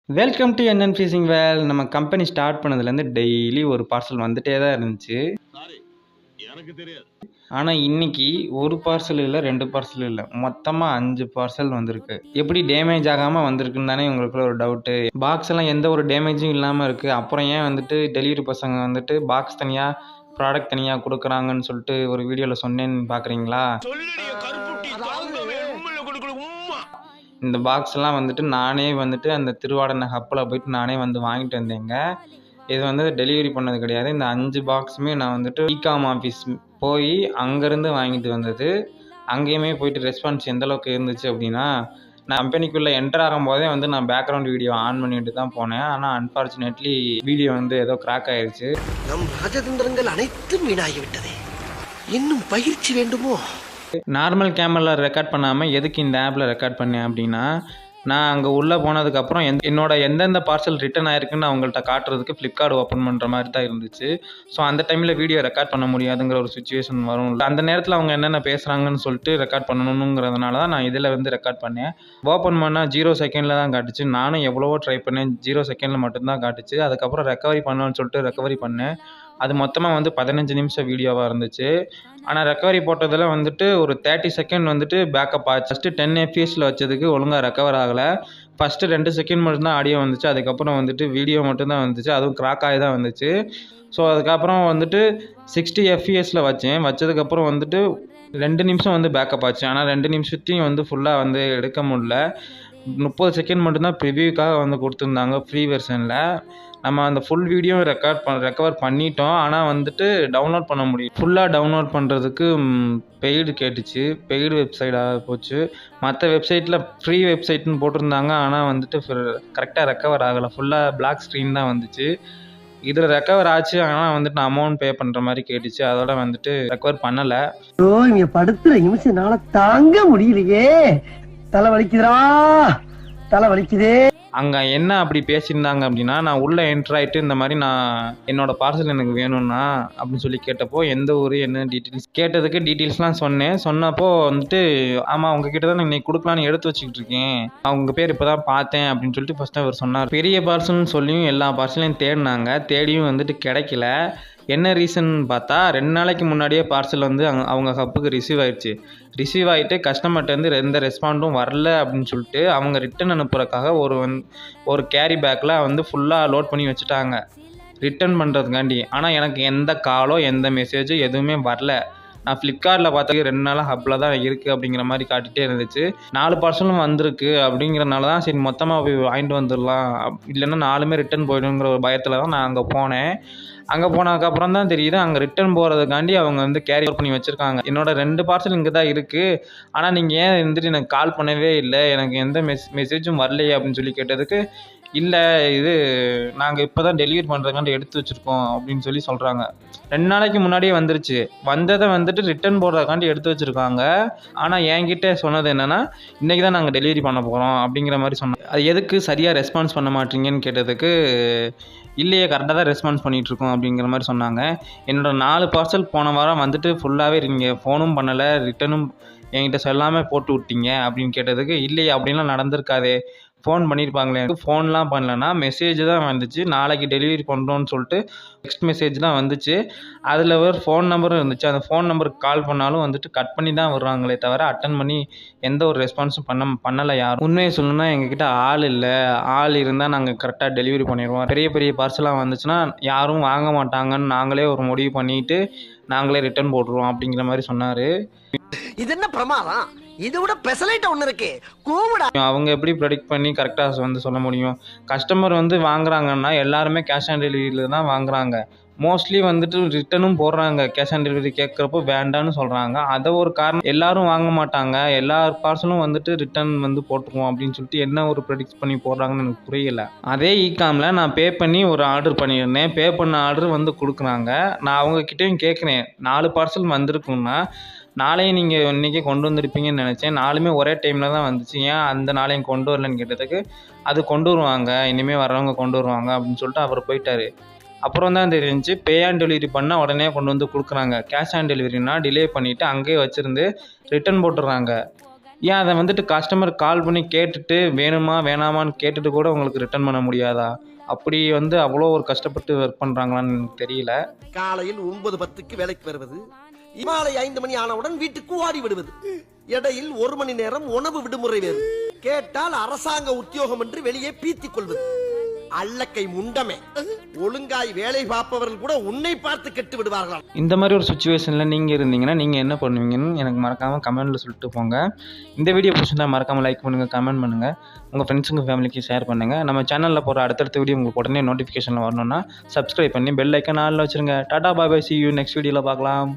Welcome to NN ஃபீசிங் வேல். நம்ம company start பண்ணதுலேருந்து daily ஒரு பார்சல் வந்துட்டே தான் இருந்துச்சு. ஆனால் இன்னைக்கு ஒரு பார்சல் இல்லை, 2 பார்சல் இல்லை, மொத்தமாக 5 பார்சல் வந்திருக்கு. எப்படி டேமேஜ் ஆகாமல் வந்திருக்குன்னு தானே உங்களுக்குள்ள ஒரு டவுட்டு. பாக்ஸ் எல்லாம் எந்த ஒரு டேமேஜும் இல்லாமல் இருக்குது. அப்புறம் ஏன் வந்துட்டு டெலிவரி பசங்க வந்துட்டு பாக்ஸ் தனியாக ப்ராடக்ட் தனியாக கொடுக்குறாங்கன்னு சொல்லிட்டு ஒரு வீடியோவில் சொன்னேன்னு பார்க்குறீங்களா? இந்த பாக்ஸ்லாம் வந்துட்டு நானே வந்துட்டு அந்த திருவாடனை ஹப்பில் போயிட்டு நானே வந்து வாங்கிட்டு வந்தேங்க. இது வந்து டெலிவரி பண்ணது கிடையாது. இந்த 5 பாக்ஸுமே நான் வந்துட்டு இகாம் ஆஃபீஸ் போய் அங்கேருந்து வாங்கிட்டு வந்தது. அங்கேயுமே போயிட்டு ரெஸ்பான்ஸ் எந்தளவுக்கு இருந்துச்சு அப்படின்னா, நான் கம்பெனிக்குள்ளே என்டர் ஆகும்போதே வந்து நான் பேக்ரவுண்ட் வீடியோ ஆன் பண்ணிட்டு தான் போனேன். ஆனால் அன்ஃபார்ச்சுனேட்லி வீடியோ வந்து ஏதோ கிராக் ஆயிடுச்சு. நம் ராஜதந்திரங்கள் அனைத்தும் வீணாகிவிட்டது. இன்னும் பயிற்சி வேண்டுமோ? நார்மல் கேமராவில் ரெக்கார்ட் பண்ணாமல் எதுக்கு இந்த ஆப்பில் ரெக்கார்ட் பண்ணேன் அப்படின்னா, நான் அங்கே உள்ளே போனதுக்கப்புறம் என்னோட எந்தெந்த பார்சல் ரிட்டன் ஆயிருக்குன்னு அவங்கள்ட்ட காட்டுறதுக்கு ஃப்ளிப்கார்ட் ஓப்பன் பண்ணுற மாதிரி தான் இருந்துச்சு. ஸோ அந்த டைமில் வீடியோ ரெக்கார்ட் பண்ண முடியாதுங்கிற ஒரு சுச்சுவேஷன் வரும். அந்த நேரத்தில் அவங்க என்னென்ன பேசுகிறாங்கன்னு சொல்லிட்டு ரெக்கார்ட் பண்ணணுங்கிறதுனால தான் நான் இதில் வந்து ரெக்கார்ட் பண்ணேன். ஓப்பன் பண்ணால் 0 செகண்டில் தான் காட்டுச்சு. நானும் எவ்வளவோ ட்ரை பண்ணேன், 0 செகண்டில் மட்டும்தான் காட்டுச்சு. அதுக்கப்புறம் ரெக்கவரி பண்ணணும்னு சொல்லிட்டு ரெக்கவரி பண்ணேன். அது மொத்தமாக வந்து 15 நிமிஷம் வீடியோவாக இருந்துச்சு. ஆனால் ரெக்கவரி போட்டதில் வந்துட்டு ஒரு 30 செகண்ட் வந்துட்டு பேக்கப் ஆச்சு. ஃபஸ்ட்டு 10 எஃப்பிஎஸில் வச்சதுக்கு ஒழுங்காக ரெக்கவர் ஆகலை. ஃபஸ்ட்டு 2 செகண்ட் மட்டும்தான் ஆடியோ வந்துச்சு. அதுக்கப்புறம் வந்துட்டு வீடியோ மட்டும்தான் வந்துச்சு. அதுவும் கிராக் ஆகி தான் வந்துச்சு. ஸோ அதுக்கப்புறம் வந்துட்டு 60 எஃப்பிஎஸில் வச்சதுக்கப்புறம் வந்துட்டு 2 நிமிஷம் வந்து பேக்கப் ஆச்சு. ஆனால் 2 நிமிஷத்தையும் வந்து ஃபுல்லாக வந்து எடுக்க முடியல. 30 செகண்ட் மட்டும்தான் ப்ரிவியூக்காக வந்து கொடுத்துருந்தாங்க ஃப்ரீ வெர்ஷனில். நம்ம அந்த ஃபுல் வீடியோ ரெக்கவர் பண்ணிட்டோம். ஆனால் வந்துட்டு டவுன்லோட் பண்ண முடியும். ஃபுல்லாக டவுன்லோட் பண்ணுறதுக்கு பெய்டு கேட்டுச்சு. பெய்டு வெப்சைட்டாக போச்சு. மற்ற வெப்சைட்டில் ஃப்ரீ வெப்சைட்னு போட்டிருந்தாங்க. ஆனால் வந்துட்டு கரெக்டாக ரெக்கவர் ஆகலை. ஃபுல்லாக பிளாக் ஸ்க்ரீன் தான் வந்துச்சு. இதில் ரெக்கவர் ஆச்சு. ஆனால் வந்துட்டு நான் அமௌண்ட் பே பண்ணுற மாதிரி கேட்டுச்சு. அதோட வந்துட்டு ரெக்கவர் பண்ணலை. இங்க படுத்துற நிமிஷம் என்னால தாங்க முடியலையே. தலை வலிக்குதுடா, தலை வலிக்குதே. அங்கே என்ன அப்படி பேசியிருந்தாங்க அப்படின்னா, நான் உள்ளே என்ட்ரு ஆகிட்டு இந்த மாதிரி நான் என்னோடய பார்சல் எனக்கு வேணும்னா அப்படின்னு சொல்லி கேட்டப்போ, எந்த ஊர் என்ன டீட்டெயில்ஸ் கேட்டதுக்கு டீட்டெயில்ஸ்லாம் சொன்னேன். சொன்னப்போ வந்துட்டு, ஆமாம் உங்ககிட்ட தான் நான் இன்னைக்கு கொடுக்கலான்னு எடுத்து வச்சுக்கிட்டு இருக்கேன், அவங்க பேர் இப்போ தான் பார்த்தேன் அப்படின்னு சொல்லிட்டு ஃபஸ்ட்டு அவர் சொன்னார். பெரிய பார்சல்னு சொல்லியும் எல்லா பார்சலையும் தேடினாங்க. தேடியும் வந்துட்டு கிடைக்கல. என்ன ரீசன் பார்த்தா, 2 நாளைக்கு முன்னாடியே பார்சல் வந்து அவங்க ஹப்புக்கு ரிசீவ் ஆயிடுச்சு. ரிசீவ் ஆகிட்டு கஸ்டமர்கிட்டருந்து எந்த ரெஸ்பாண்டும் வரல அப்படின்னு சொல்லிட்டு அவங்க ரிட்டன் அனுப்புறதுக்காக ஒரு கேரி பேக்கில் வந்து ஃபுல்லாக லோட் பண்ணி வச்சுட்டாங்க ரிட்டன் பண்ணுறதுக்காண்டி. ஆனால் எனக்கு எந்த காலோ எந்த மெசேஜும் எதுவுமே வரல. நான் ஃப்ளிப்கார்ட்டில் பார்த்தா 2 நாளாக ஹப்பில் தான் இருக்குது அப்படிங்கிற மாதிரி காட்டிகிட்டே இருந்துச்சு. 4 பார்சலும் வந்திருக்கு அப்படிங்கிறனால தான் சரி மொத்தமாக போய் வாங்கிட்டு வந்துடலாம், இல்லைன்னா 4மே ரிட்டன் போய்டுங்கிற ஒரு பயத்தில் தான் நான் அங்கே போனேன். அங்கே போனதுக்கப்புறம் தான் தெரியுது, அங்கே ரிட்டன் போகிறதுக்காண்டி அவங்க வந்து கேரி பண்ணி வச்சுருக்காங்க. என்னோட 2 பார்சல் இங்கே தான் இருக்குது, ஆனால் நீங்கள் ஏன் வந்துட்டு எனக்கு கால் பண்ணவே இல்லை, எனக்கு எந்த மெசேஜும் வரலையே அப்படின்னு சொல்லி கேட்டதுக்கு, இல்லை இது நாங்கள் இப்போ தான் டெலிவரி பண்ணுறதுக்காண்டி எடுத்து வச்சுருக்கோம் அப்படின்னு சொல்லி சொல்கிறாங்க. 2 நாளைக்கு முன்னாடியே வந்துருச்சு. வந்ததை வந்துட்டு ரிட்டன் போடுறதுக்காண்டி எடுத்து வச்சுருக்காங்க. ஆனால் என்கிட்ட சொன்னது என்னென்னா, இன்றைக்கி தான் நாங்கள் டெலிவரி பண்ண போகிறோம் அப்படிங்கிற மாதிரி சொன்னாங்க. அது எதுக்கு சரியாக ரெஸ்பான்ஸ் பண்ண மாட்டீங்கன்னு கேட்டதுக்கு, இல்லையே கரெக்டாக தான் ரெஸ்பான்ஸ் பண்ணிகிட்ருக்கோம் அப்படிங்கிற மாதிரி சொன்னாங்க. என்னோடய 4 பார்சல் போன வாரம் வந்துட்டு ஃபுல்லாகவே நீங்கள் ஃபோனும் பண்ணலை, ரிட்டனும் என்கிட்ட சொல்லாமல் போட்டு விட்டீங்க அப்படின்னு கேட்டதுக்கு, இல்லையே அப்படின்லாம் நடந்திருக்காதே, ஃபோன் பண்ணியிருப்பாங்களே. ஃபோன்லாம் பண்ணலன்னா மெசேஜ் தான் வந்துச்சு, நாளைக்கு டெலிவரி பண்ணுறோன்னு சொல்லிட்டு டெக்ஸ்ட் மெசேஜ் தான் வந்துச்சு. அதில் ஒரு ஃபோன் நம்பரும் இருந்துச்சு. அந்த ஃபோன் நம்பருக்கு கால் பண்ணாலும் வந்துட்டு கட் பண்ணி தான் விடுறாங்களே தவிர அட்டன் பண்ணி எந்த ஒரு ரெஸ்பான்ஸும் பண்ணலை யாரும். உண்மையை சொல்லணும்னா எங்ககிட்ட ஆள் இல்லை. ஆள் இருந்தால் நாங்கள் கரெக்டாக டெலிவரி பண்ணிடுவோம். பெரிய பெரிய பார்சலாக வந்துச்சுன்னா யாரும் வாங்க மாட்டாங்கன்னு நாங்களே ஒரு முடிவு பண்ணிட்டு நாங்களே ரிட்டர்ன் போட்டுருவோம் அப்படிங்கிற மாதிரி சொன்னார். இது என்ன பிரமாதம்? இது விட பெசலைட் ஒன்று இருக்கு, கூவுடா. அவங்க எப்படி ப்ரெடிக்ட் பண்ணி கரெக்டாக வந்து சொல்ல முடியும்? கஸ்டமர் வந்து வாங்குறாங்கன்னா எல்லாருமே கேஷ் ஆன் டெலிவரியில் தான் வாங்குறாங்க. மோஸ்ட்லி வந்துட்டு ரிட்டனும் போடுறாங்க. கேஷ் ஆன் டெலிவரி கேட்குறப்போ வேண்டான்னு சொல்கிறாங்க. அதை ஒரு காரணம், எல்லாரும் வாங்க மாட்டாங்க, எல்லா பார்சலும் வந்துட்டு ரிட்டன் வந்து போட்டுருவோம் அப்படின்னு சொல்லிட்டு என்ன ஒரு ப்ரெடிக்ட் பண்ணி போடுறாங்கன்னு எனக்கு புரியல. அதே இகாமில் நான் பே பண்ணி ஒரு ஆர்டர் பண்ணியிருந்தேன். பே பண்ண ஆர்டர் வந்து கொடுக்குறாங்க. நான் அவங்கக்கிட்டையும் கேட்குறேன், 4 பார்சல் வந்திருக்குன்னா நாளையும் நீங்கள் இன்றைக்கி கொண்டு வந்திருப்பீங்கன்னு நினச்சேன். 4மே ஒரே டைமில் தான் வந்துச்சு, ஏன் அந்த நாளையும் கொண்டு வரலன்னு கேட்டதுக்கு, அது கொண்டு வருவாங்க, இனிமேல் வரவங்க கொண்டு வருவாங்க அப்படின்னு சொல்லிட்டு அவர் போயிட்டார். அப்புறம் தான் தெரிஞ்சு பே ஆன் டெலிவரி பண்ணால் உடனே கொண்டு வந்து கொடுக்குறாங்க. கேஷ் ஆன் டெலிவரினா டிலே பண்ணிவிட்டு அங்கேயே வச்சுருந்து ரிட்டன் போட்டுடுறாங்க. ஏன் அதை வந்துட்டு கஸ்டமர் கால் பண்ணி கேட்டுட்டு வேணுமா வேணாமான்னு கேட்டுட்டு கூட உங்களுக்கு ரிட்டர்ன் பண்ண முடியாதா? அப்படி வந்து அவ்வளோ ஒரு கஷ்டப்பட்டு ஒர்க் பண்ணுறாங்களான்னு எனக்கு தெரியல. காலையில் 9:10க்கு வேலைக்கு வருவது, மாலை 5 மணி ஆனவுடன் வீட்டுக்கு ஓடி விடுவது, இடையில் 1 மணி நேரம் உணவு விடுமுறை வேறு, கேட்டால் அரசாங்க உத்தியோகம் என்று வெளியே பீத்திக் கொள்வது. அல்லக்கை முண்டமே, ஒழுங்காய் வேலை பார்ப்பவர்கள் கூட உன்னை பார்த்து கெட்டு விடுவார்களாம். இந்த மாதிரி ஒரு சுச்சுவேஷனில் நீங்கள் இருந்தீங்கன்னா நீங்கள் என்ன பண்ணுவீங்கன்னு எனக்கு மறக்காமல் கமெண்ட்டில் சொல்லிட்டு போங்க. இந்த வீடியோ பிடிச்சிருந்தா மறக்காமல் லைக் பண்ணுங்கள், கமெண்ட் பண்ணுங்கள், உங்கள் ஃப்ரெண்ட்ஸுங்க ஃபேமிலிக்கு ஷேர் பண்ணுங்கள். நம்ம சேனலில் போகிற அடுத்தடுத்த வீடியோ உங்களுக்கு உடனே நோட்டிஃபிகேஷனில் வரணும்னா சப்ஸ்கிரைப் பண்ணி பெல் ஐக்கன் ஆல்ல வச்சுருங்க. டாடா பாய் பாய், see you next வீடியோவில் பார்க்கலாம்.